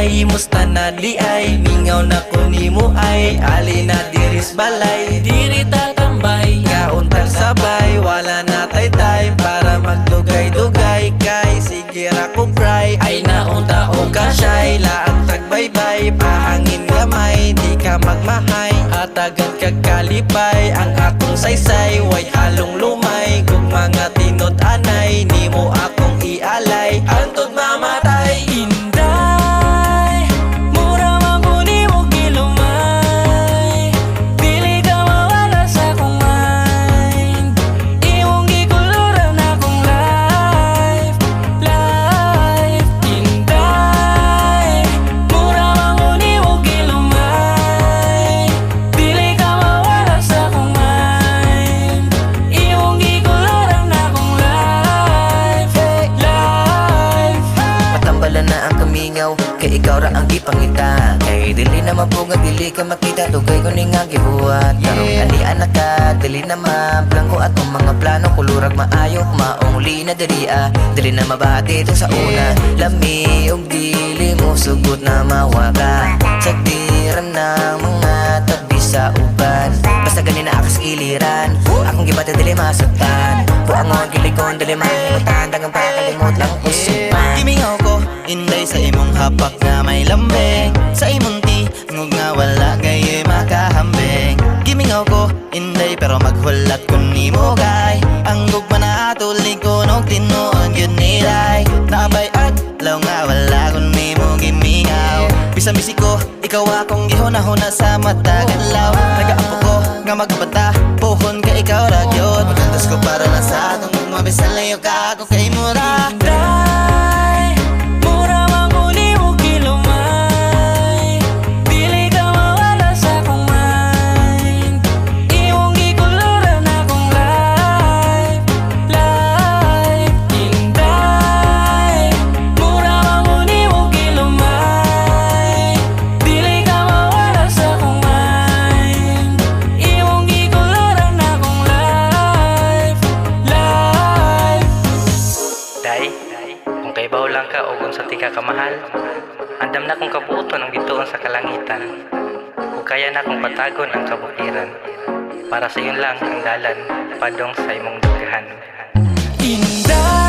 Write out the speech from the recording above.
ay musta na di ay mingaw na ko nimo ay ali na diris balay diri tatambay kauntal sabay wala na time para magdugay-dugay kay sige ra ko bray ay naunta o kasyay laang tagbaybay pahangin gamay di ka magmahay hatagan kagkalipay ang atong saysay way halong lumay kung mga tinod-anay nimo akong ialay antod mamatay inday mura man ko nimo gilumay dili ka mawala sa akong mind imong gikuluran akong life inday mura man ko nimo gilumay dili ka mawala sa akong mind imong gikuluran akong life Matambalan na ang kamingaw, kay ikaw ra ang gipangita. Kay dili na mapugad, dili ka makita, dugay ko ni nga gibuhat. Tarong kanian na ka, dili na mablangko atong mga plano. Kulurag maayo, maong na diriya, dili na mabati ito sa una. Lami og dili mo, sugot na mawaka. Sagdiran ng mga tabi sa uban. Basta ganin na akas iliran, akong gibata dili masaktan. Buangon gilikon, dili mahimutan, dagang pakalimot lang usupan. Gimingaw ko, inday sa imong hapak nga may lambeng sa imong ti, ngog nga wala gayoy makahambeng. Gimingaw ko, inday pero maghulat kun nimo gay ang gugma na tulig ko nog tinuon gyud nilay naabay at law nga wala kun nimo gimingaw. Bisang bisi ko, ikaw akong gihuna-huna sa mata galaw. Nagaampo ko nga magbata, pohon ka ikaw ra gyud. Magantos ko para na sa atong mabisan layo ka ako kay mura. Day, mura man ko nimo gilumay dili ka mawala sa akong mind imong gikuluran akong life inday mura man ko nimo gilumay dili ka mawala sa akong mind imong gikuluran akong life Day, kung kay baw lang ka o kung sa tika kamahal, andam na kong kabuuton ang bituon sa kalangitan. Kung kaya na kong patagon ang kabukiran, para sa yun lang ang dalan, padong sa imong dugahan. Inday